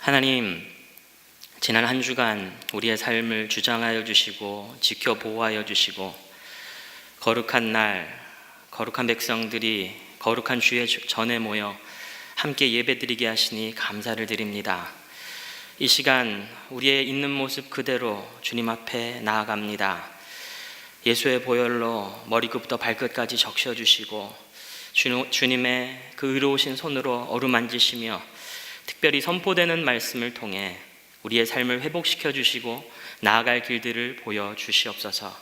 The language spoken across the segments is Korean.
하나님, 지난 한 주간 우리의 삶을 주장하여 주시고 지켜 보호하여 주시고 거룩한 날, 거룩한 백성들이 거룩한 주의 전에 모여 함께 예배드리게 하시니 감사를 드립니다. 이 시간 우리의 있는 모습 그대로 주님 앞에 나아갑니다. 예수의 보혈로 머리끝부터 발끝까지 적셔주시고 주님의 그 의로우신 손으로 어루만지시며 특별히 선포되는 말씀을 통해 우리의 삶을 회복시켜 주시고 나아갈 길들을 보여주시옵소서.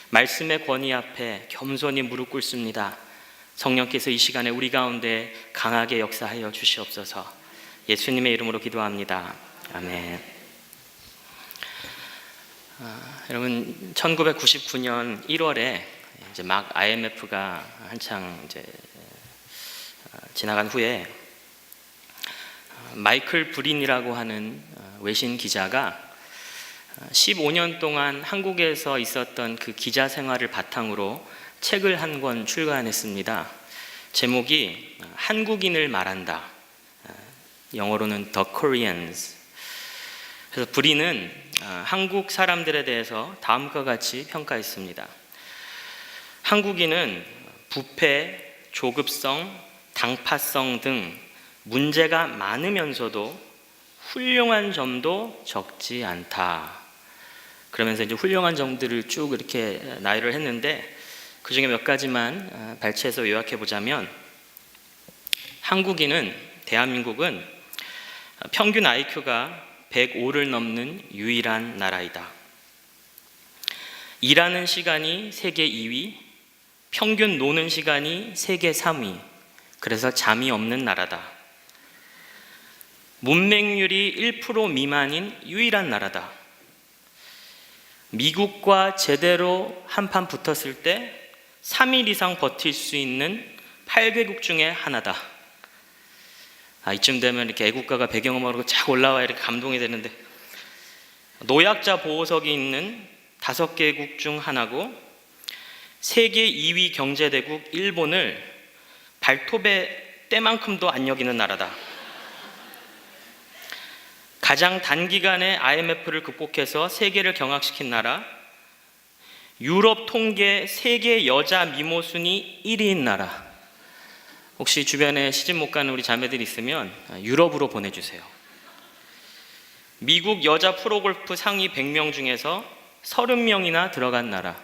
말씀의 권위 앞에 겸손히 무릎 꿇습니다. 성령께서 이 시간에 우리 가운데 강하게 역사하여 주시옵소서. 예수님의 이름으로 기도합니다. 아멘. 여러분, 1999년 1월에 이제 막 IMF가 한창 이제 지나간 후에 마이클 브린이라고 하는 외신 기자가 15년 동안 한국에서 있었던 그 기자 생활을 바탕으로 책을 한 권 출간했습니다. 제목이 한국인을 말한다. 영어로는 The Koreans. 그래서 브린은 한국 사람들에 대해서 다음과 같이 평가했습니다. 한국인은 부패, 조급성, 당파성 등 문제가 많으면서도 훌륭한 점도 적지 않다. 그러면서 이제 훌륭한 점들을 쭉 이렇게 나열을 했는데 그 중에 몇 가지만 발췌해서 요약해 보자면, 대한민국은 평균 IQ가 105를 넘는 유일한 나라이다. 일하는 시간이 세계 2위, 평균 노는 시간이 세계 3위, 그래서 잠이 없는 나라다. 문맹률이 1% 미만인 유일한 나라다. 미국과 제대로 한판 붙었을 때 3일 이상 버틸 수 있는 8개국 중에 하나다. 이쯤 되면 이렇게 애국가가 배경음악으로 쫙 올라와 이렇게 감동이 되는데, 노약자 보호석이 있는 5개국 중 하나고, 세계 2위 경제대국 일본을 발톱의 때만큼도 안 여기는 나라다. 가장 단기간에 IMF를 극복해서 세계를 경악시킨 나라, 유럽 통계 세계 여자 미모 순위 1위인 나라. 혹시 주변에 시집 못 가는 우리 자매들 있으면 유럽으로 보내주세요. 미국 여자 프로골프 상위 100명 중에서 30명이나 들어간 나라.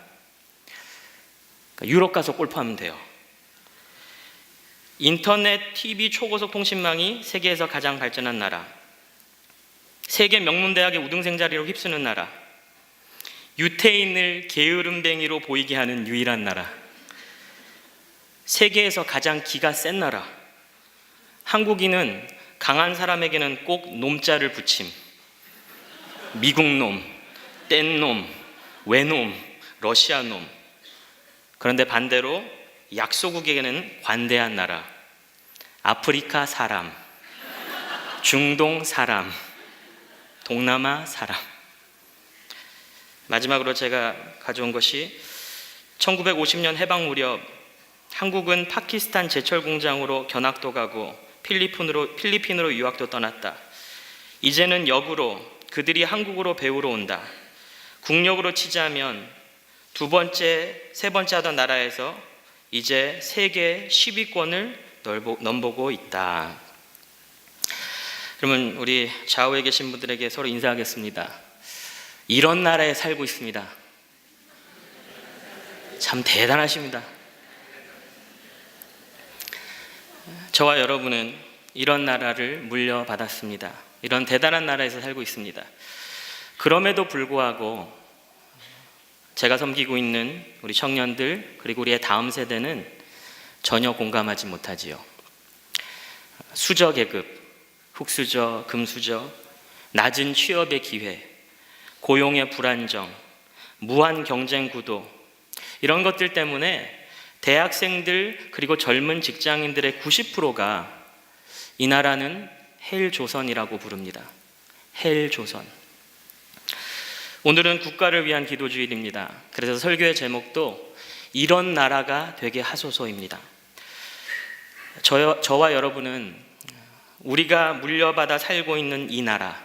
유럽 가서 골프하면 돼요. 인터넷, TV, 초고속 통신망이 세계에서 가장 발전한 나라. 세계 명문대학의 우등생 자리로 휩쓰는 나라. 유태인을 게으름뱅이로 보이게 하는 유일한 나라. 세계에서 가장 기가 센 나라. 한국인은 강한 사람에게는 꼭 놈자를 붙임. 미국놈, 뗀놈, 외놈, 러시아놈. 그런데 반대로 약소국에게는 관대한 나라. 아프리카 사람, 중동 사람, 동남아 사람. 마지막으로 제가 가져온 것이 1950년 해방 무렵 한국은 파키스탄 제철 공장으로 견학도 가고 필리핀으로 유학도 떠났다. 이제는 역으로 그들이 한국으로 배우러 온다. 국력으로 치자면 두 번째, 세 번째 하던 나라에서 이제 세계 10위권을 넘보고 있다. 그러면 우리 좌우에 계신 분들에게 서로 인사하겠습니다. 이런 나라에 살고 있습니다. 참 대단하십니다. 저와 여러분은 이런 나라를 물려받았습니다. 이런 대단한 나라에서 살고 있습니다. 그럼에도 불구하고 제가 섬기고 있는 우리 청년들, 그리고 우리의 다음 세대는 전혀 공감하지 못하지요. 수저계급, 흑수저, 금수저, 낮은 취업의 기회, 고용의 불안정, 무한 경쟁 구도, 이런 것들 때문에 대학생들 그리고 젊은 직장인들의 90%가 이 나라는 헬조선이라고 부릅니다. 헬조선. 오늘은 국가를 위한 기도주일입니다. 그래서 설교의 제목도 이런 나라가 되게 하소서입니다. 저와 여러분은 우리가 물려받아 살고 있는 이 나라,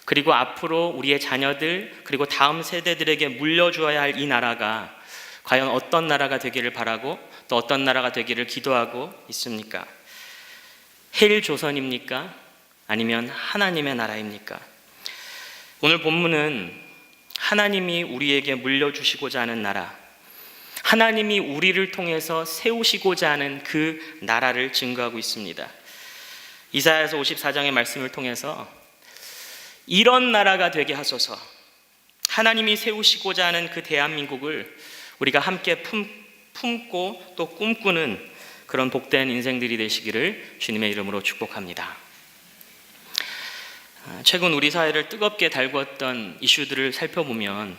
그리고 앞으로 우리의 자녀들, 그리고 다음 세대들에게 물려주어야 할 이 나라가 과연 어떤 나라가 되기를 바라고 또 어떤 나라가 되기를 기도하고 있습니까? 헬조선입니까? 아니면 하나님의 나라입니까? 오늘 본문은 하나님이 우리에게 물려주시고자 하는 나라, 하나님이 우리를 통해서 세우시고자 하는 그 나라를 증거하고 있습니다. 이사야서 54장의 말씀을 통해서 이런 나라가 되게 하소서, 하나님이 세우시고자 하는 그 대한민국을 우리가 함께 품고 또 꿈꾸는 그런 복된 인생들이 되시기를 주님의 이름으로 축복합니다. 최근 우리 사회를 뜨겁게 달구었던 이슈들을 살펴보면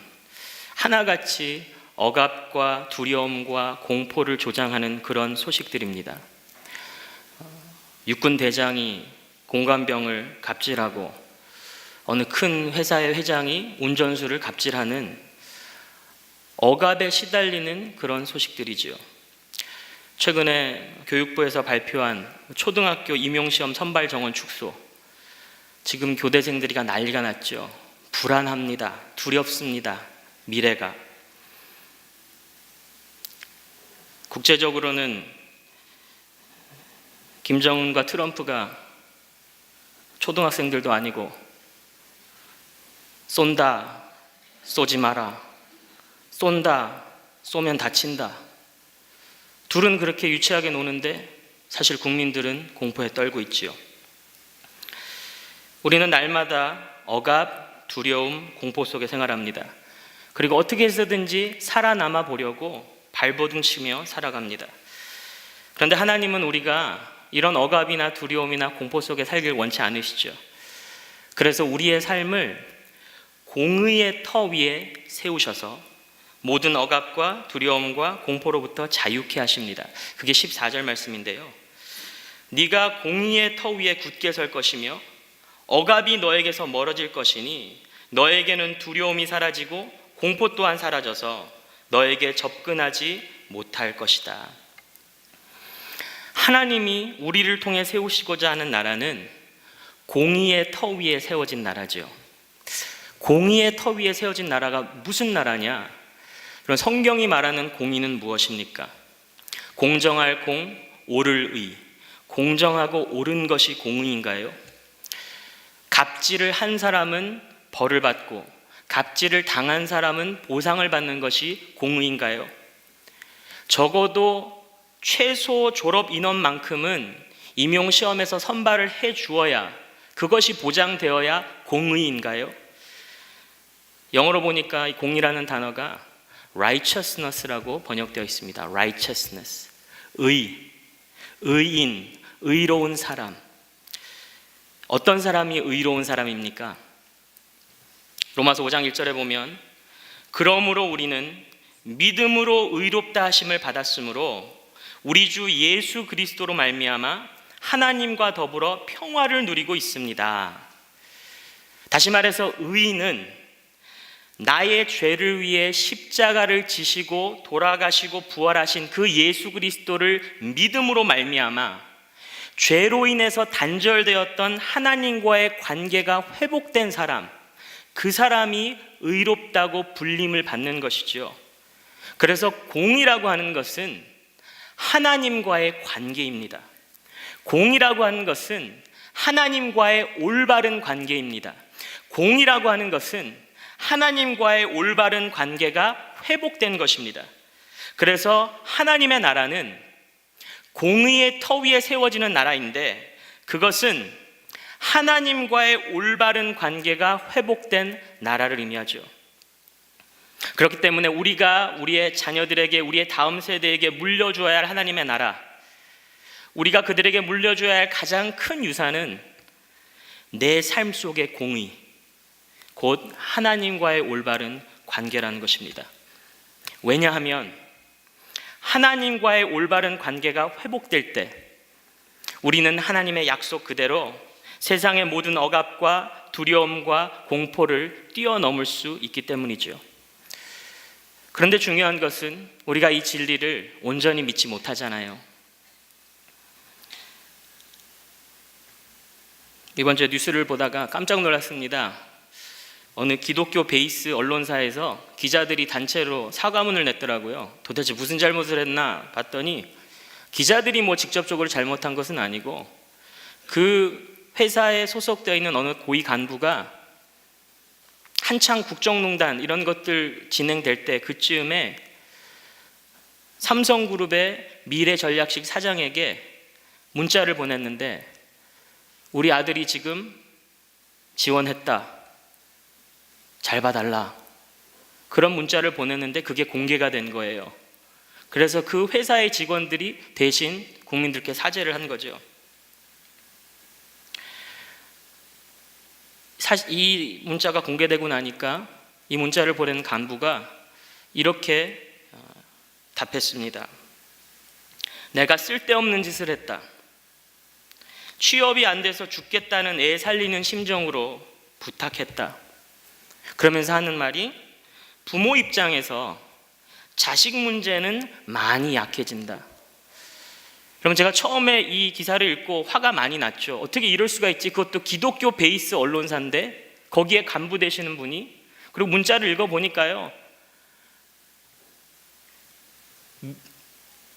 하나같이 억압과 두려움과 공포를 조장하는 그런 소식들입니다. 육군 대장이 공관병을 갑질하고 어느 큰 회사의 회장이 운전수를 갑질하는 억압에 시달리는 그런 소식들이지요. 최근에 교육부에서 발표한 초등학교 임용시험 선발 정원 축소, 지금 교대생들이 난리가 났죠. 불안합니다. 두렵습니다. 미래가. 국제적으로는 김정은과 트럼프가 초등학생들도 아니고 쏜다, 쏘지 마라, 쏜다, 쏘면 다친다. 둘은 그렇게 유치하게 노는데 사실 국민들은 공포에 떨고 있지요. 우리는 날마다 억압, 두려움, 공포 속에 생활합니다. 그리고 어떻게 해서든지 살아남아 보려고 발버둥 치며 살아갑니다. 그런데 하나님은 우리가 이런 억압이나 두려움이나 공포 속에 살길 원치 않으시죠. 그래서 우리의 삶을 공의의 터 위에 세우셔서 모든 억압과 두려움과 공포로부터 자유케 하십니다. 그게 14절 말씀인데요. 네가 공의의 터 위에 굳게 설 것이며 억압이 너에게서 멀어질 것이니 너에게는 두려움이 사라지고 공포 또한 사라져서 너에게 접근하지 못할 것이다. 하나님이 우리를 통해 세우시고자 하는 나라는 공의의 터 위에 세워진 나라죠. 공의의 터 위에 세워진 나라가 무슨 나라냐? 그럼 성경이 말하는 공의는 무엇입니까? 공정할 공, 옳을 의. 공정하고 옳은 것이 공의인가요? 갑질을 한 사람은 벌을 받고 갑질을 당한 사람은 보상을 받는 것이 공의인가요? 적어도 최소 졸업 인원만큼은 임용시험에서 선발을 해 주어야, 그것이 보장되어야 공의인가요? 영어로 보니까 이 공의라는 단어가 righteousness라고 번역되어 있습니다. righteousness, 의인, 의로운 사람. 어떤 사람이 의로운 사람입니까? 로마서 5장 1절에 보면 그러므로 우리는 믿음으로 의롭다 하심을 받았으므로 우리 주 예수 그리스도로 말미암아 하나님과 더불어 평화를 누리고 있습니다. 다시 말해서 의인은 나의 죄를 위해 십자가를 지시고 돌아가시고 부활하신 그 예수 그리스도를 믿음으로 말미암아 죄로 인해서 단절되었던 하나님과의 관계가 회복된 사람, 그 사람이 의롭다고 불림을 받는 것이죠. 그래서 공의라고 하는 것은 하나님과의 관계입니다. 공의라고 하는 것은 하나님과의 올바른 관계입니다. 공의라고 하는 것은 하나님과의 올바른 관계가 회복된 것입니다. 그래서 하나님의 나라는 공의의 터 위에 세워지는 나라인데 그것은 하나님과의 올바른 관계가 회복된 나라를 의미하죠. 그렇기 때문에 우리가 우리의 자녀들에게, 우리의 다음 세대에게 물려줘야 할 하나님의 나라, 우리가 그들에게 물려줘야 할 가장 큰 유산은 내 삶 속의 공의, 곧 하나님과의 올바른 관계라는 것입니다. 왜냐하면 하나님과의 올바른 관계가 회복될 때 우리는 하나님의 약속 그대로 세상의 모든 억압과 두려움과 공포를 뛰어넘을 수 있기 때문이죠. 그런데 중요한 것은 우리가 이 진리를 온전히 믿지 못하잖아요. 이번 주에 뉴스를 보다가 깜짝 놀랐습니다. 어느 기독교 베이스 언론사에서 기자들이 단체로 사과문을 냈더라고요. 도대체 무슨 잘못을 했나 봤더니 기자들이 뭐 직접적으로 잘못한 것은 아니고 그 회사에 소속되어 있는 어느 고위 간부가 한창 국정농단 이런 것들 진행될 때 그쯤에 삼성그룹의 미래전략실 사장에게 문자를 보냈는데 우리 아들이 지금 지원했다. 잘 봐달라. 그런 문자를 보냈는데 그게 공개가 된 거예요. 그래서 그 회사의 직원들이 대신 국민들께 사죄를 한 거죠. 사실 이 문자가 공개되고 나니까 이 문자를 보낸 간부가 이렇게 답했습니다. 내가 쓸데없는 짓을 했다. 취업이 안 돼서 죽겠다는 애 살리는 심정으로 부탁했다. 그러면서 하는 말이 부모 입장에서 자식 문제는 많이 약해진다. 그럼 제가 처음에 이 기사를 읽고 화가 많이 났죠. 어떻게 이럴 수가 있지? 그것도 기독교 베이스 언론사인데 거기에 간부 되시는 분이, 그리고 문자를 읽어보니까요,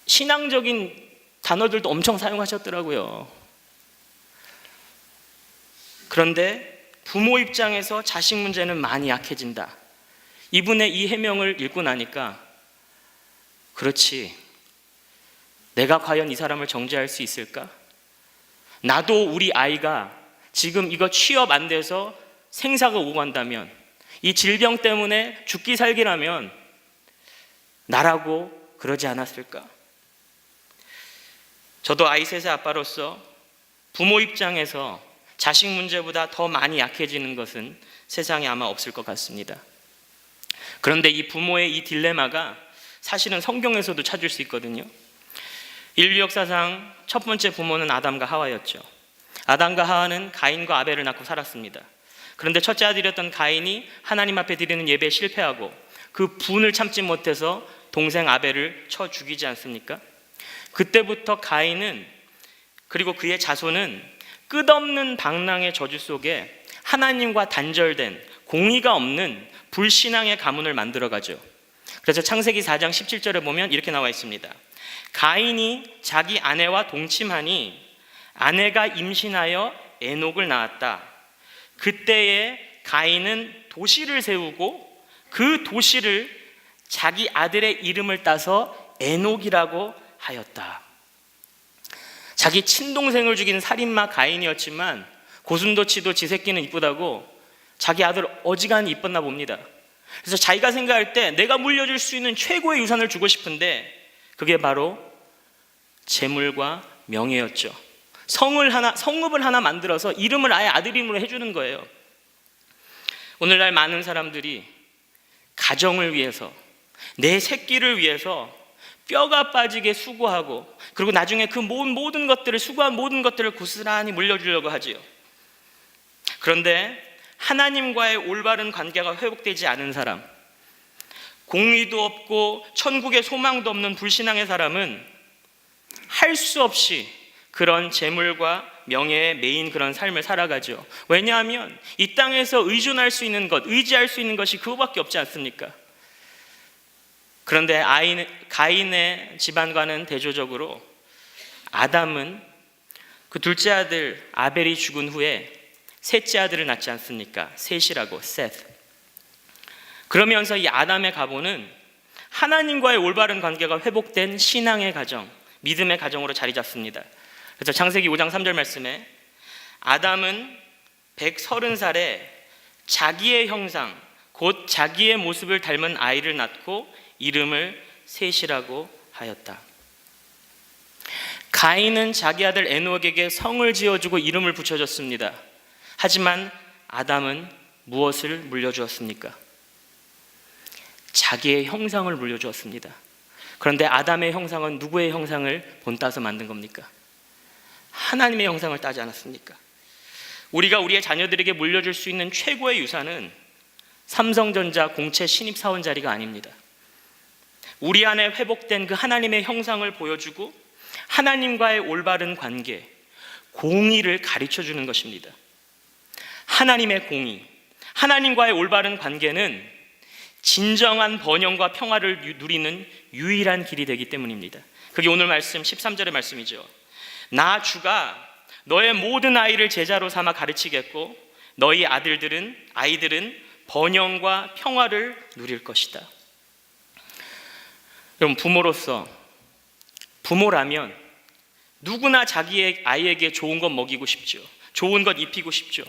신앙적인 단어들도 엄청 사용하셨더라고요. 그런데 부모 입장에서 자식 문제는 많이 약해진다. 이분의 이 해명을 읽고 나니까 그렇지, 내가 과연 이 사람을 정죄할 수 있을까? 나도 우리 아이가 지금 이거 취업 안 돼서 생사가 오고 간다면, 이 질병 때문에 죽기 살기라면 나라고 그러지 않았을까? 저도 아이 셋의 아빠로서 부모 입장에서 자식 문제보다 더 많이 약해지는 것은 세상에 아마 없을 것 같습니다. 그런데 이 부모의 이 딜레마가 사실은 성경에서도 찾을 수 있거든요. 인류 역사상 첫 번째 부모는 아담과 하와였죠. 아담과 하와는 가인과 아벨을 낳고 살았습니다. 그런데 첫째 아들이었던 가인이 하나님 앞에 드리는 예배에 실패하고 그 분을 참지 못해서 동생 아벨을 쳐 죽이지 않습니까? 그때부터 가인은, 그리고 그의 자손은 끝없는 방랑의 저주 속에 하나님과 단절된 공의가 없는 불신앙의 가문을 만들어가죠. 그래서 창세기 4장 17절에 보면 이렇게 나와 있습니다. 가인이 자기 아내와 동침하니 아내가 임신하여 에녹을 낳았다. 그때에 가인은 도시를 세우고 그 도시를 자기 아들의 이름을 따서 에녹이라고 하였다. 자기 친동생을 죽인 살인마 가인이었지만 고슴도치도 지 새끼는 이쁘다고 자기 아들 어지간히 이뻤나 봅니다. 그래서 자기가 생각할 때 내가 물려줄 수 있는 최고의 유산을 주고 싶은데 그게 바로 재물과 명예였죠. 성읍을 하나 만들어서 이름을 아예 아들 이름으로 해주는 거예요. 오늘날 많은 사람들이 가정을 위해서, 내 새끼를 위해서 뼈가 빠지게 수고하고, 그리고 나중에 그 모든 것들을, 수고한 모든 것들을 고스란히 물려주려고 하지요. 그런데 하나님과의 올바른 관계가 회복되지 않은 사람, 공의도 없고 천국의 소망도 없는 불신앙의 사람은 할 수 없이 그런 재물과 명예에 매인 그런 삶을 살아가죠. 왜냐하면 이 땅에서 의존할 수 있는 것, 의지할 수 있는 것이 그거밖에 없지 않습니까? 그런데 가인의 집안과는 대조적으로 아담은 그 둘째 아들 아벨이 죽은 후에 셋째 아들을 낳지 않습니까? 셋이라고, 셋. 그러면서 이 아담의 가보는 하나님과의 올바른 관계가 회복된 신앙의 가정, 믿음의 가정으로 자리 잡습니다. 그래서 창세기 5장 3절 말씀에 아담은 130살에 자기의 형상, 곧 자기의 모습을 닮은 아이를 낳고 이름을 셋이라고 하였다. 가인은 자기 아들 에녹에게 성을 지어주고 이름을 붙여줬습니다. 하지만 아담은 무엇을 물려주었습니까? 자기의 형상을 물려주었습니다. 그런데 아담의 형상은 누구의 형상을 본따서 만든 겁니까? 하나님의 형상을 따지 않았습니까? 우리가 우리의 자녀들에게 물려줄 수 있는 최고의 유산은 삼성전자 공채 신입사원 자리가 아닙니다. 우리 안에 회복된 그 하나님의 형상을 보여주고 하나님과의 올바른 관계, 공의를 가르쳐주는 것입니다. 하나님의 공의, 하나님과의 올바른 관계는 진정한 번영과 평화를 누리는 유일한 길이 되기 때문입니다. 그게 오늘 말씀 13절의 말씀이죠. 나 주가 너의 모든 아이를 제자로 삼아 가르치겠고 너희 아이들은 번영과 평화를 누릴 것이다. 여러분, 부모라면 누구나 자기의 아이에게 좋은 것 먹이고 싶죠. 좋은 것 입히고 싶죠.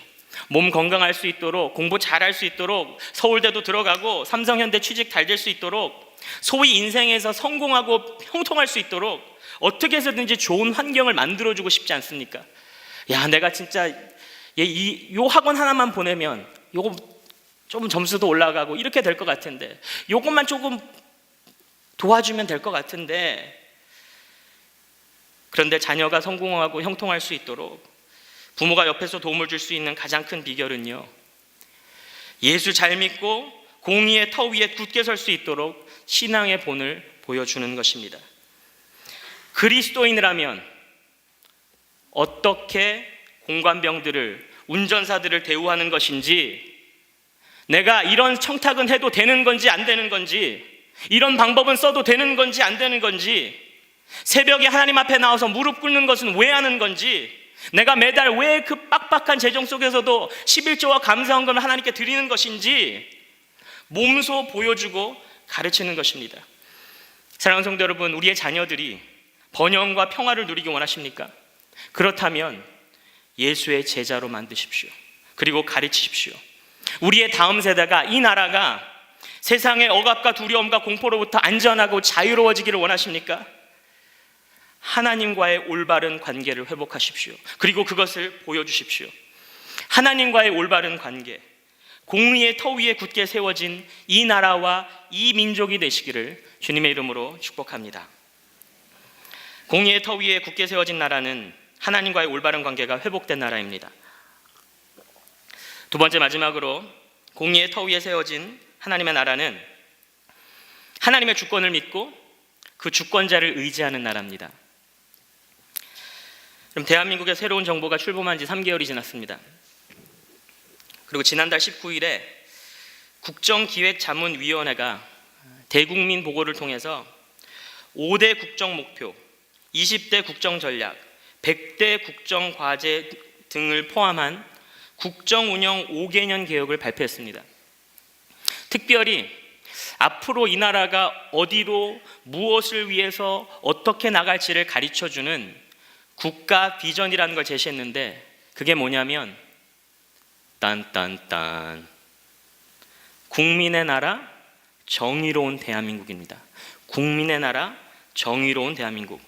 몸 건강할 수 있도록, 공부 잘할 수 있도록, 서울대도 들어가고 삼성현대 취직 잘 될 수 있도록, 소위 인생에서 성공하고 형통할 수 있도록 어떻게 해서든지 좋은 환경을 만들어주고 싶지 않습니까? 야, 내가 진짜 요 학원 하나만 보내면 요거 좀 점수도 올라가고 이렇게 될 것 같은데, 요것만 조금 도와주면 될 것 같은데, 그런데 자녀가 성공하고 형통할 수 있도록 부모가 옆에서 도움을 줄 수 있는 가장 큰 비결은요, 예수 잘 믿고 공의의 터 위에 굳게 설 수 있도록 신앙의 본을 보여주는 것입니다. 그리스도인이라면 어떻게 공관병들을, 운전사들을 대우하는 것인지, 내가 이런 청탁은 해도 되는 건지 안 되는 건지, 이런 방법은 써도 되는 건지 안 되는 건지, 새벽에 하나님 앞에 나와서 무릎 꿇는 것은 왜 하는 건지, 내가 매달 왜 그 빡빡한 재정 속에서도 11조와 감사헌금을 하나님께 드리는 것인지 몸소 보여주고 가르치는 것입니다. 사랑하는 성도 여러분, 우리의 자녀들이 번영과 평화를 누리기 원하십니까? 그렇다면 예수의 제자로 만드십시오. 그리고 가르치십시오. 우리의 다음 세대가, 이 나라가 세상의 억압과 두려움과 공포로부터 안전하고 자유로워지기를 원하십니까? 하나님과의 올바른 관계를 회복하십시오. 그리고 그것을 보여주십시오. 하나님과의 올바른 관계, 공의의 터 위에 굳게 세워진 이 나라와 이 민족이 되시기를 주님의 이름으로 축복합니다. 공의의 터 위에 굳게 세워진 나라는 하나님과의 올바른 관계가 회복된 나라입니다. 두 번째, 마지막으로 공의의 터 위에 세워진 하나님의 나라는 하나님의 주권을 믿고 그 주권자를 의지하는 나라입니다. 그럼 대한민국의 새로운 정부가 출범한 지 3개월이 지났습니다. 그리고 지난달 19일에 국정기획자문위원회가 대국민 보고를 통해서 5대 국정목표, 20대 국정전략, 100대 국정과제 등을 포함한 국정운영 5개년 계획을 발표했습니다. 특별히 앞으로 이 나라가 어디로, 무엇을 위해서 어떻게 나갈지를 가르쳐주는 국가 비전이라는 걸 제시했는데, 그게 뭐냐면 딴딴딴, 국민의 나라, 정의로운 대한민국입니다. 국민의 나라, 정의로운 대한민국.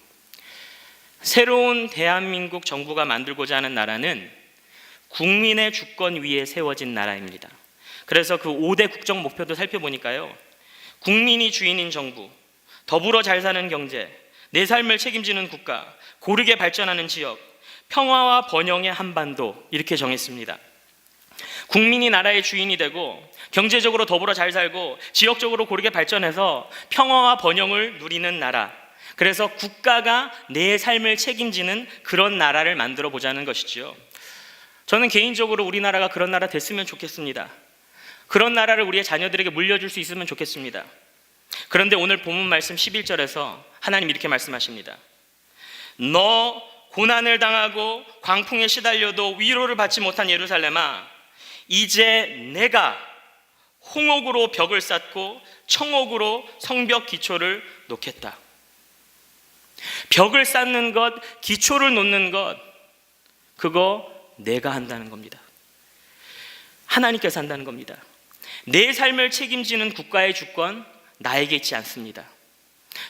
새로운 대한민국 정부가 만들고자 하는 나라는 국민의 주권 위에 세워진 나라입니다. 그래서 그 5대 국정 목표도 살펴보니까요, 국민이 주인인 정부, 더불어 잘 사는 경제, 내 삶을 책임지는 국가, 고르게 발전하는 지역, 평화와 번영의 한반도, 이렇게 정했습니다. 국민이 나라의 주인이 되고 경제적으로 더불어 잘 살고 지역적으로 고르게 발전해서 평화와 번영을 누리는 나라, 그래서 국가가 내 삶을 책임지는 그런 나라를 만들어 보자는 것이지요. 저는 개인적으로 우리나라가 그런 나라 됐으면 좋겠습니다. 그런 나라를 우리의 자녀들에게 물려줄 수 있으면 좋겠습니다. 그런데 오늘 본문 말씀 11절에서 하나님 이렇게 말씀하십니다. 너 고난을 당하고 광풍에 시달려도 위로를 받지 못한 예루살렘아, 이제 내가 홍옥으로 벽을 쌓고 청옥으로 성벽 기초를 놓겠다. 벽을 쌓는 것, 기초를 놓는 것, 그거 내가 한다는 겁니다. 하나님께서 한다는 겁니다. 내 삶을 책임지는 국가의 주권, 나에게 있지 않습니다.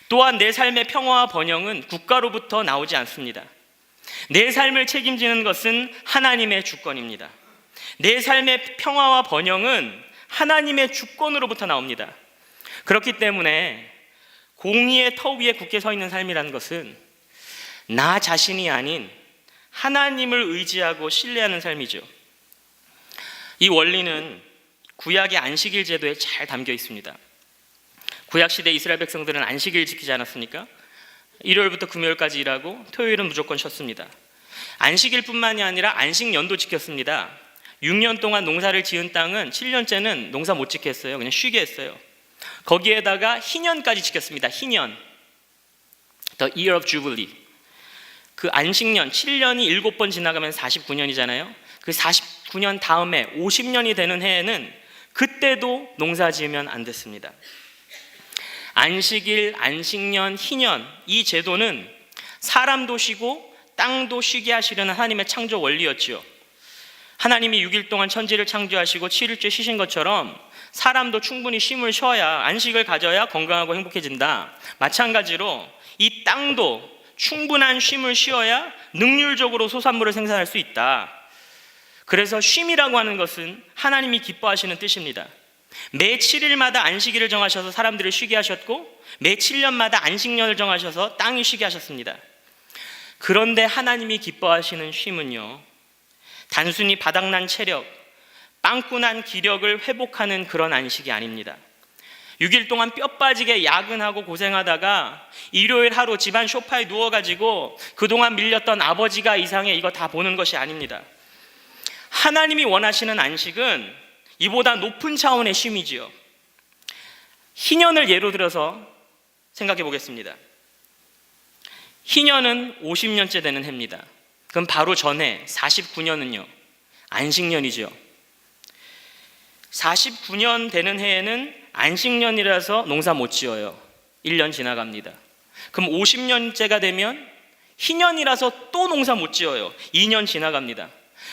또한 내 삶의 평화와 번영은 국가로부터 나오지 않습니다. 내 삶을 책임지는 것은 하나님의 주권입니다. 내 삶의 평화와 번영은 하나님의 주권으로부터 나옵니다. 그렇기 때문에 공의의 터 위에 굳게 서 있는 삶이라는 것은 나 자신이 아닌 하나님을 의지하고 신뢰하는 삶이죠. 이 원리는 구약의 안식일 제도에 잘 담겨 있습니다. 구약시대 이스라엘 백성들은 안식일 지키지 않았습니까? 일요일부터 금요일까지 일하고 토요일은 무조건 쉬었습니다. 안식일뿐만이 아니라 안식년도 지켰습니다. 6년 동안 농사를 지은 땅은 7년째는 농사 못 짓게 했어요. 그냥 쉬게 했어요. 거기에다가 희년까지 지켰습니다. 희년, The Year of Jubilee. 그 안식년 7년이 7번 지나가면 49년이잖아요. 그 49년 다음에 50년이 되는 해에는 그때도 농사 지으면 안 됐습니다. 안식일, 안식년, 희년, 이 제도는 사람도 쉬고 땅도 쉬게 하시려는 하나님의 창조 원리였지요. 하나님이 6일 동안 천지를 창조하시고 7일째 쉬신 것처럼 사람도 충분히 쉼을 쉬어야, 안식을 가져야 건강하고 행복해진다. 마찬가지로 이 땅도 충분한 쉼을 쉬어야 능률적으로 소산물을 생산할 수 있다. 그래서 쉼이라고 하는 것은 하나님이 기뻐하시는 뜻입니다. 매 7일마다 안식일을 정하셔서 사람들을 쉬게 하셨고, 매 7년마다 안식년을 정하셔서 땅이 쉬게 하셨습니다. 그런데 하나님이 기뻐하시는 쉼은요, 단순히 바닥난 체력, 빵꾸난 기력을 회복하는 그런 안식이 아닙니다. 6일 동안 뼈 빠지게 야근하고 고생하다가 일요일 하루 집안 소파에 누워가지고 그동안 밀렸던 아버지가 이상해, 이거 다 보는 것이 아닙니다. 하나님이 원하시는 안식은 이보다 높은 차원의 쉼이지요. 희년을 예로 들어서 생각해 보겠습니다. 희년은 50년째 되는 해입니다. 그럼 바로 전해 49년은요, 안식년이죠. 49년 되는 해에는 안식년이라서 농사 못 지어요. 1년 지나갑니다. 그럼 50년째가 되면 희년이라서 또 농사 못 지어요. 2년 지나갑니다.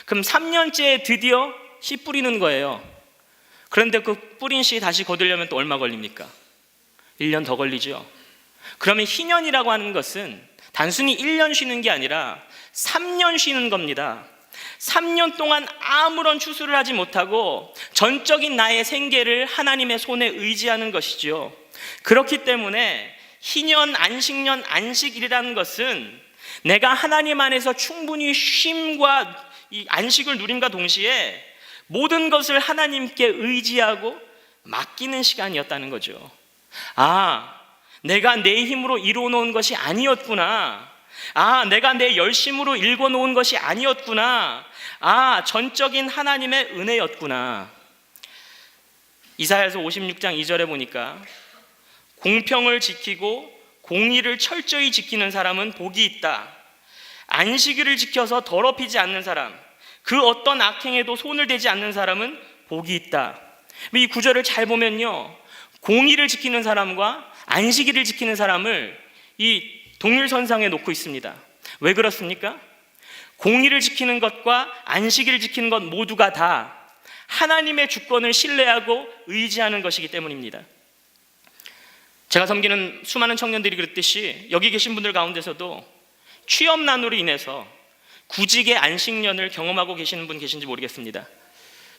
그럼 3년째에 드디어 씨 뿌리는 거예요. 그런데 그 뿌린 씨 다시 거두려면 또 얼마 걸립니까? 1년 더 걸리죠. 그러면 희년이라고 하는 것은 단순히 1년 쉬는 게 아니라 3년 쉬는 겁니다. 3년 동안 아무런 추수를 하지 못하고 전적인 나의 생계를 하나님의 손에 의지하는 것이죠. 그렇기 때문에 희년, 안식년, 안식일이라는 것은 내가 하나님 안에서 충분히 쉼과 이 안식을 누림과 동시에 모든 것을 하나님께 의지하고 맡기는 시간이었다는 거죠. 내가 내 힘으로 이루어놓은 것이 아니었구나. 내가 내 열심으로 읽어놓은 것이 아니었구나. 전적인 하나님의 은혜였구나. 이사야서 56장 2절에 보니까 공평을 지키고 공의를 철저히 지키는 사람은 복이 있다. 안식일을 지켜서 더럽히지 않는 사람, 그 어떤 악행에도 손을 대지 않는 사람은 복이 있다. 이 구절을 잘 보면요, 공의를 지키는 사람과 안식일을 지키는 사람을 이 동일선상에 놓고 있습니다. 왜 그렇습니까? 공의를 지키는 것과 안식일을 지키는 것 모두가 다 하나님의 주권을 신뢰하고 의지하는 것이기 때문입니다. 제가 섬기는 수많은 청년들이 그랬듯이 여기 계신 분들 가운데서도 취업난으로 인해서 구직의 안식년을 경험하고 계시는 분 계신지 모르겠습니다.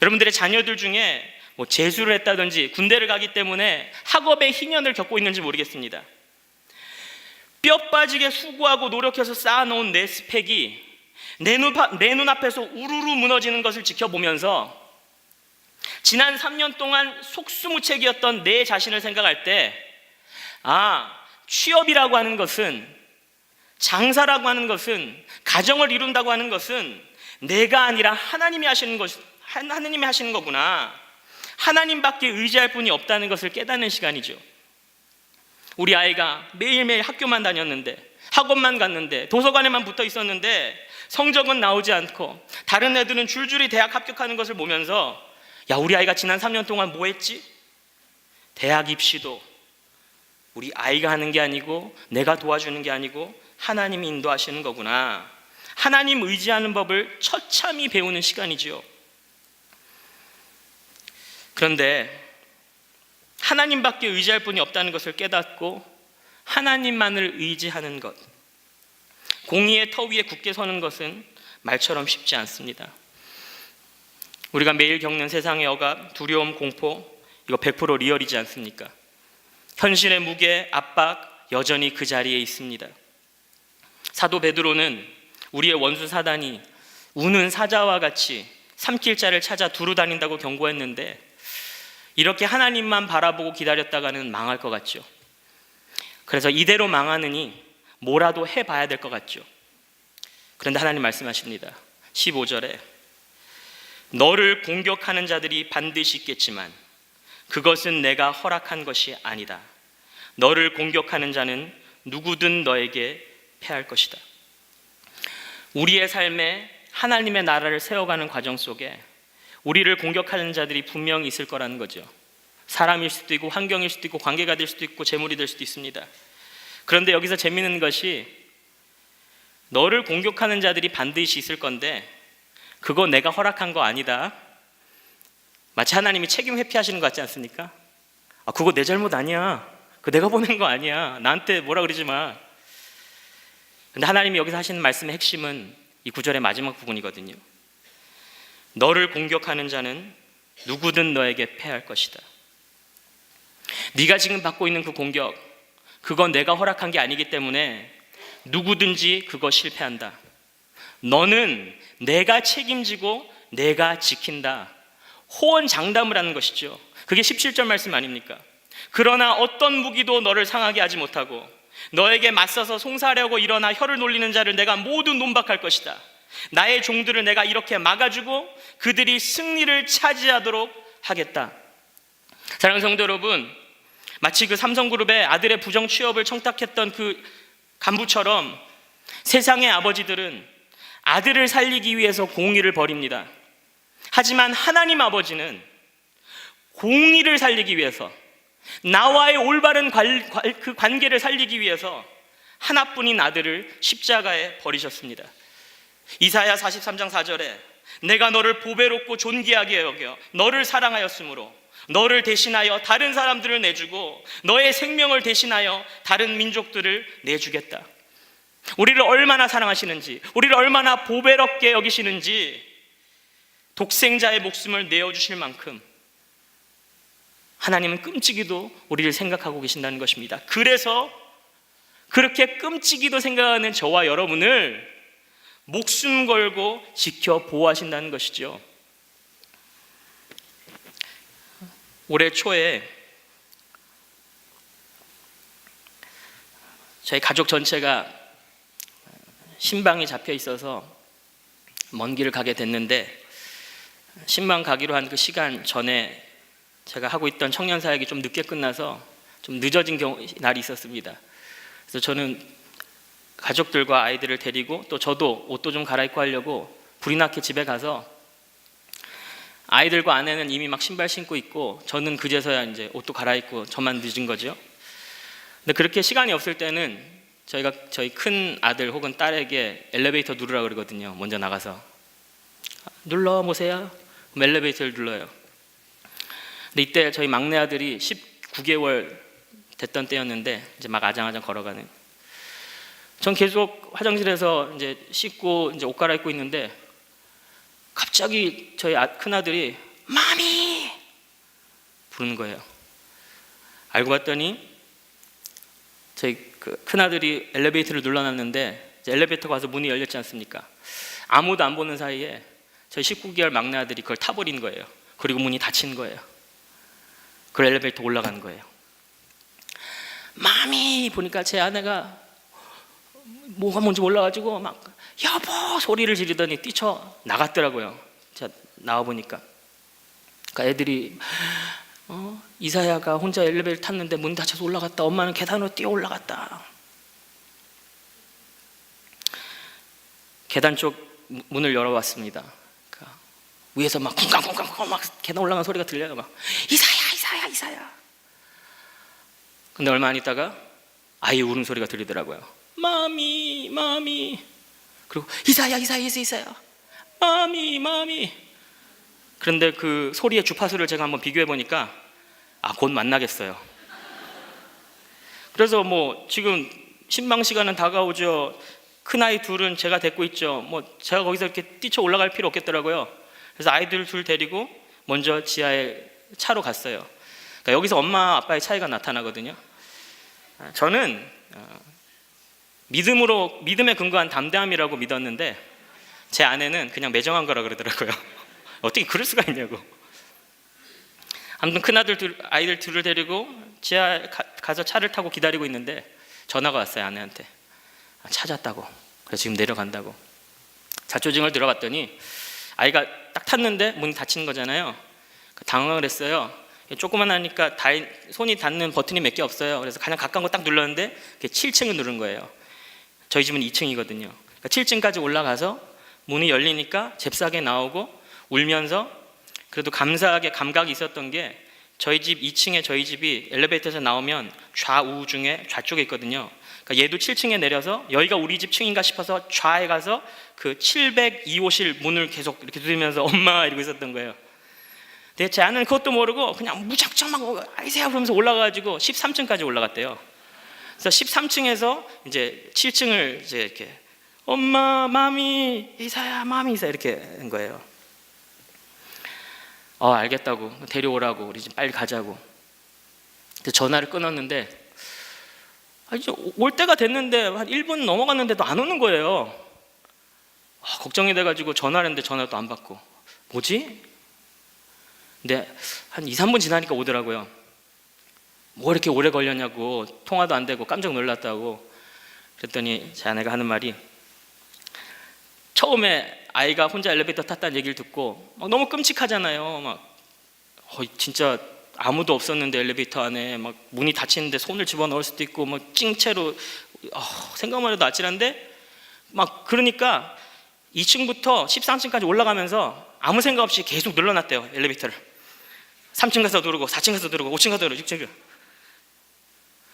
여러분들의 자녀들 중에 재수를 했다든지 군대를 가기 때문에 학업의 희년을 겪고 있는지 모르겠습니다. 뼈 빠지게 수고하고 노력해서 쌓아놓은 내 스펙이 내 눈앞에서 우르르 무너지는 것을 지켜보면서 지난 3년 동안 속수무책이었던 내 자신을 생각할 때, 취업이라고 하는 것은, 장사라고 하는 것은, 가정을 이룬다고 하는 것은 내가 아니라 하나님이 하시는 거구나. 하나님밖에 의지할 분이 없다는 것을 깨닫는 시간이죠. 우리 아이가 매일매일 학교만 다녔는데, 학원만 갔는데, 도서관에만 붙어 있었는데 성적은 나오지 않고 다른 애들은 줄줄이 대학 합격하는 것을 보면서, 우리 아이가 지난 3년 동안 뭐 했지? 대학 입시도 우리 아이가 하는 게 아니고 내가 도와주는 게 아니고 하나님이 인도하시는 거구나. 하나님 의지하는 법을 처참히 배우는 시간이죠. 그런데 하나님밖에 의지할 분이 없다는 것을 깨닫고 하나님만을 의지하는 것, 공의의 터 위에 굳게 서는 것은 말처럼 쉽지 않습니다. 우리가 매일 겪는 세상의 억압, 두려움, 공포, 이거 100% 리얼이지 않습니까? 현실의 무게, 압박 여전히 그 자리에 있습니다. 사도 베드로는 우리의 원수 사단이 우는 사자와 같이 삼킬 자를 찾아 두루 다닌다고 경고했는데, 이렇게 하나님만 바라보고 기다렸다가는 망할 것 같죠. 그래서 이대로 망하느니 뭐라도 해봐야 될 것 같죠. 그런데 하나님 말씀하십니다. 15절에 너를 공격하는 자들이 반드시 있겠지만 그것은 내가 허락한 것이 아니다. 너를 공격하는 자는 누구든 너에게 패할 것이다. 우리의 삶에 하나님의 나라를 세워가는 과정 속에 우리를 공격하는 자들이 분명히 있을 거라는 거죠. 사람일 수도 있고 환경일 수도 있고 관계가 될 수도 있고 재물이 될 수도 있습니다. 그런데 여기서 재미있는 것이 너를 공격하는 자들이 반드시 있을 건데 그거 내가 허락한 거 아니다. 마치 하나님이 책임 회피하시는 것 같지 않습니까? 그거 내 잘못 아니야. 그거 내가 보낸 거 아니야. 나한테 뭐라 그러지 마. 근데 하나님이 여기서 하시는 말씀의 핵심은 이 구절의 마지막 부분이거든요. 너를 공격하는 자는 누구든 너에게 패할 것이다. 네가 지금 받고 있는 그 공격, 그건 내가 허락한 게 아니기 때문에 누구든지 그거 실패한다. 너는 내가 책임지고 내가 지킨다. 호언장담을 하는 것이죠. 그게 17절 말씀 아닙니까? 그러나 어떤 무기도 너를 상하게 하지 못하고 너에게 맞서서 송사하려고 일어나 혀를 놀리는 자를 내가 모두 논박할 것이다. 나의 종들을 내가 이렇게 막아주고 그들이 승리를 차지하도록 하겠다. 사랑하는 성도 여러분, 마치 그 삼성그룹의 아들의 부정 취업을 청탁했던 그 간부처럼 세상의 아버지들은 아들을 살리기 위해서 공의를 벌입니다. 하지만 하나님 아버지는 공의를 살리기 위해서, 나와의 올바른 그 관계를 살리기 위해서 하나뿐인 아들을 십자가에 버리셨습니다. 이사야 43장 4절에 내가 너를 보배롭고 존귀하게 여겨 너를 사랑하였으므로 너를 대신하여 다른 사람들을 내주고 너의 생명을 대신하여 다른 민족들을 내주겠다. 우리를 얼마나 사랑하시는지, 우리를 얼마나 보배롭게 여기시는지 독생자의 목숨을 내어주실 만큼 하나님은 끔찍이도 우리를 생각하고 계신다는 것입니다. 그래서 그렇게 끔찍이도 생각하는 저와 여러분을 목숨 걸고 지켜 보호하신다는 것이죠. 올해 초에 저희 가족 전체가 신방이 잡혀 있어서 먼 길을 가게 됐는데, 신방 가기로 한 그 시간 전에 제가 하고 있던 청년 사역이 좀 늦게 끝나서 좀 늦어진 날이 있었습니다. 그래서 저는 가족들과 아이들을 데리고 또 저도 옷도 좀 갈아입고 하려고 불이 나게 집에 가서, 아이들과 아내는 이미 막 신발 신고 있고 저는 그제서야 이제 옷도 갈아입고 저만 늦은 거죠. 근데 그렇게 시간이 없을 때는 저희 큰 아들 혹은 딸에게 엘리베이터 누르라고 그러거든요. 먼저 나가서 눌러 보세요. 그럼 엘리베이터를 눌러요. 근데 이때 저희 막내 아들이 19개월 됐던 때였는데 이제 막 아장아장 걸어가는. 전 계속 화장실에서 이제 씻고 이제 옷 갈아입고 있는데 갑자기 저희 큰 아들이 마미 부르는 거예요. 알고 봤더니 저희 큰 아들이 엘리베이터를 눌러놨는데 이제 엘리베이터가 와서 문이 열렸지 않습니까? 아무도 안 보는 사이에 저희 19개월 막내 아들이 그걸 타버린 거예요. 그리고 문이 닫힌 거예요. 그 엘리베이터 올라가는 거예요. 마미 보니까 제 아내가 뭐가 뭔지 몰라가지고 막 여보 소리를 지르더니 뛰쳐 나갔더라고요. 제가 나와보니까 그러니까 애들이 이사야가 혼자 엘리베이터 탔는데 문 닫혀서 올라갔다. 엄마는 계단으로 뛰어 올라갔다. 계단 쪽 문을 열어봤습니다. 그러니까 위에서 막 쿵쾅쿵쾅 막 계단 올라가는 소리가 들려요. 막 이사야. 근데 얼마 안 있다가 아이 우는 소리가 들리더라고요. 마미. 그리고 이사야. 마미. 그런데 그 소리의 주파수를 제가 한번 비교해 보니까 곧 만나겠어요. 그래서 뭐 지금 신방 시간은 다가오죠. 큰아이 둘은 제가 데리고 있죠. 뭐 제가 거기서 이렇게 뛰쳐 올라갈 필요 없겠더라고요. 그래서 아이들 둘 데리고 먼저 지하에 차로 갔어요. 그러니까 여기서 엄마 아빠의 차이가 나타나거든요. 저는 믿음에 근거한 담대함이라고 믿었는데 제 아내는 그냥 매정한 거라 그러더라고요. 어떻게 그럴 수가 있냐고. 아무튼 아이들 둘을 데리고 지하에 가서 차를 타고 기다리고 있는데 전화가 왔어요. 아내한테 찾았다고. 그래서 지금 내려간다고. 자초징을 들어봤더니 아이가 딱 탔는데 문이 닫히는 거잖아요. 당황을 했어요. 조그만하니까 손이 닿는 버튼이 몇 개 없어요. 그래서 가장 가까운 거 딱 눌렀는데 7층을 누른 거예요. 저희 집은 2층이거든요. 7층까지 올라가서 문이 열리니까 잽싸게 나오고 울면서, 그래도 감사하게 감각이 있었던 게, 저희 집 2층에 저희 집이 엘리베이터에서 나오면 좌우 중에 좌쪽에 있거든요. 그러니까 얘도 7층에 내려서 여기가 우리 집 층인가 싶어서 좌에 가서 그 702호실 문을 계속 이렇게 두드리면서 엄마 이러고 있었던 거예요. 근데 제 아내는 그것도 모르고 그냥 무작정 막 아이세요 그러면서 올라가가지고 13층까지 올라갔대요. 그래서 13층에서 이제 7층을 이제 이렇게 엄마, 마미, 이사야, 마미, 이사 이렇게 한 거예요. 알겠다고, 데려오라고, 우리 집 빨리 가자고. 근데 전화를 끊었는데 이제 올 때가 됐는데 한 1분 넘어갔는데도 안 오는 거예요. 걱정이 돼가지고 전화를 했는데 전화도 안 받고, 뭐지? 근데 한 2, 3분 지나니까 오더라고요. 뭐 이렇게 오래 걸렸냐고, 통화도 안 되고 깜짝 놀랐다고. 그랬더니 제 아내가 하는 말이, 처음에 아이가 혼자 엘리베이터 탔다는 얘기를 듣고 막 너무 끔찍하잖아요. 진짜 아무도 없었는데 엘리베이터 안에 막 문이 닫히는데 손을 집어넣을 수도 있고 막 찡채로, 생각만 해도 아찔한데, 막 그러니까 2층부터 13층까지 올라가면서 아무 생각 없이 계속 눌러놨대요, 엘리베이터를. 3층 가서 누르고 4층 가서 누르고 5층 가서 누르고 6층.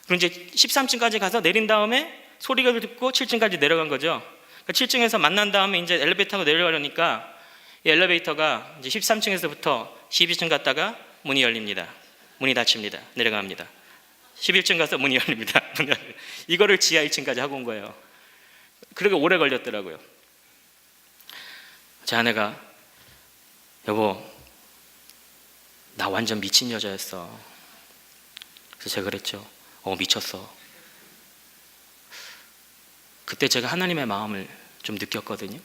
그리고 이제 13층까지 가서 내린 다음에 소리가 듣고 7층까지 내려간 거죠. 7층에서 만난 다음에 이제 엘리베이터 타고 내려가려니까 이 엘리베이터가 이제 13층에서부터 12층 갔다가 문이 열립니다. 문이 닫힙니다. 내려갑니다. 11층 가서 문이 열립니다. 이거를 지하 1층까지 하고 온 거예요. 그렇게 오래 걸렸더라고요. 제 아내가, 여보, 나 완전 미친 여자였어. 그래서 제가 그랬죠. 미쳤어. 그때 제가 하나님의 마음을 좀 느꼈거든요.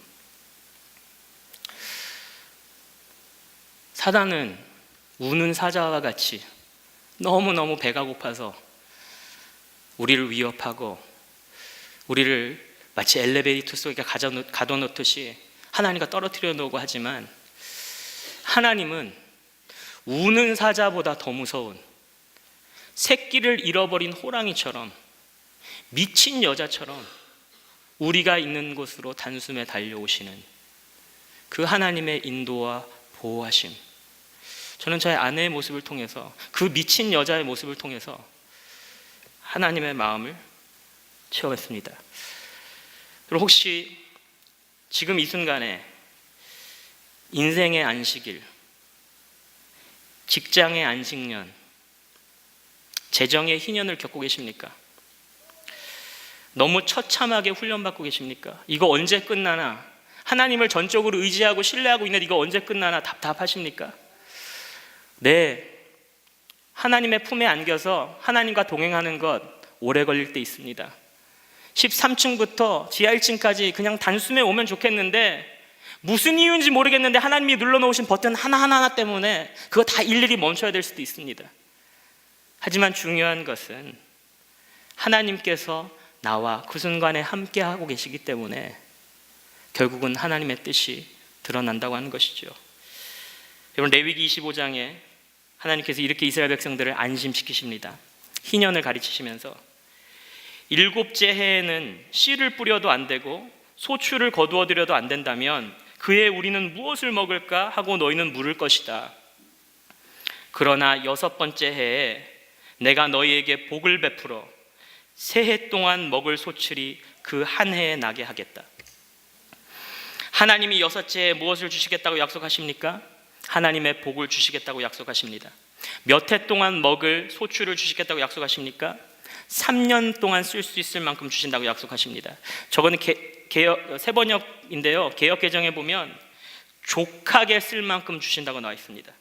사단은 우는 사자와 같이 너무너무 배가 고파서 우리를 위협하고 우리를 마치 엘리베이터 속에 가둬놓듯이 하나님과 떨어뜨려 놓고 하지만, 하나님은 우는 사자보다 더 무서운 새끼를 잃어버린 호랑이처럼, 미친 여자처럼 우리가 있는 곳으로 단숨에 달려오시는 그 하나님의 인도와 보호하심, 저는 저의 아내의 모습을 통해서, 그 미친 여자의 모습을 통해서 하나님의 마음을 체험했습니다. 그리고 혹시 지금 이 순간에 인생의 안식일, 직장의 안식년, 재정의 희년을 겪고 계십니까? 너무 처참하게 훈련받고 계십니까? 이거 언제 끝나나? 하나님을 전적으로 의지하고 신뢰하고 있는데 이거 언제 끝나나 답답하십니까? 네, 하나님의 품에 안겨서 하나님과 동행하는 것 오래 걸릴 때 있습니다. 13층부터 지하 1층까지 그냥 단숨에 오면 좋겠는데, 무슨 이유인지 모르겠는데 하나님이 눌러놓으신 버튼 하나하나 때문에 그거 다 일일이 멈춰야 될 수도 있습니다. 하지만 중요한 것은 하나님께서 나와 그 순간에 함께 하고 계시기 때문에 결국은 하나님의 뜻이 드러난다고 하는 것이죠. 여러분, 레위기 25장에 하나님께서 이렇게 이스라엘 백성들을 안심시키십니다. 희년을 가르치시면서 7째 해에는 씨를 뿌려도 안 되고 소출을 거두어 들여도 안 된다면 그해 우리는 무엇을 먹을까 하고 너희는 물을 것이다. 그러나 6번째 해에 내가 너희에게 복을 베풀어 새해 동안 먹을 소출이 그 한 해에 나게 하겠다. 하나님이 6째 해에 무엇을 주시겠다고 약속하십니까? 하나님의 복을 주시겠다고 약속하십니다. 몇 해 동안 먹을 소출을 주시겠다고 약속하십니까? 3년 동안 쓸 수 있을 만큼 주신다고 약속하십니다. 저거는 새번역인데요, 개역 개정에 보면 족하게 쓸 만큼 주신다고 나와 있습니다.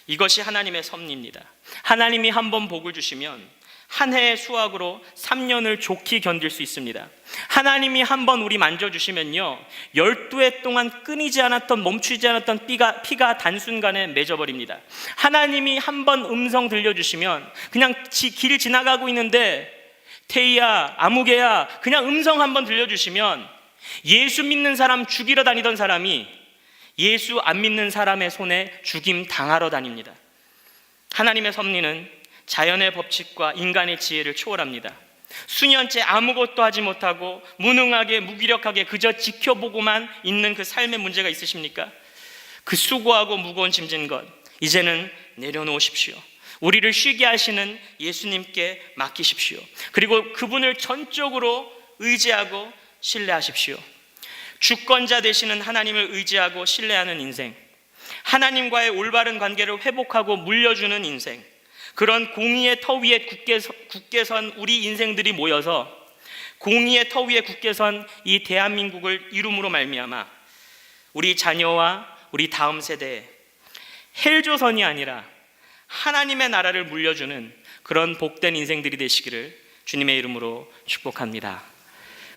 이것이 하나님의 섭리입니다. 하나님이 한번 복을 주시면 한 해의 수확으로 3년을 좋게 견딜 수 있습니다. 하나님이 한번 우리 만져주시면요, 12해 동안 끊이지 않았던, 멈추지 않았던 피가 단순간에 맺어버립니다. 하나님이 한번 음성 들려주시면 그냥 길 지나가고 있는데 태희야, 아무개야, 그냥 음성 한번 들려주시면 예수 믿는 사람 죽이러 다니던 사람이 예수 안 믿는 사람의 손에 죽임 당하러 다닙니다. 하나님의 섭리는 자연의 법칙과 인간의 지혜를 초월합니다. 수년째 아무것도 하지 못하고 무능하게 무기력하게 그저 지켜보고만 있는 그 삶의 문제가 있으십니까? 그 수고하고 무거운 짐진 것 이제는 내려놓으십시오. 우리를 쉬게 하시는 예수님께 맡기십시오. 그리고 그분을 전적으로 의지하고 신뢰하십시오. 주권자 되시는 하나님을 의지하고 신뢰하는 인생, 하나님과의 올바른 관계를 회복하고 물려주는 인생, 그런 공의의 터 위에 굳게 선 우리 인생들이 모여서 공의의 터 위에 굳게 선 이 대한민국을 이룸으로 말미암아 우리 자녀와 우리 다음 세대에 헬조선이 아니라 하나님의 나라를 물려주는 그런 복된 인생들이 되시기를 주님의 이름으로 축복합니다.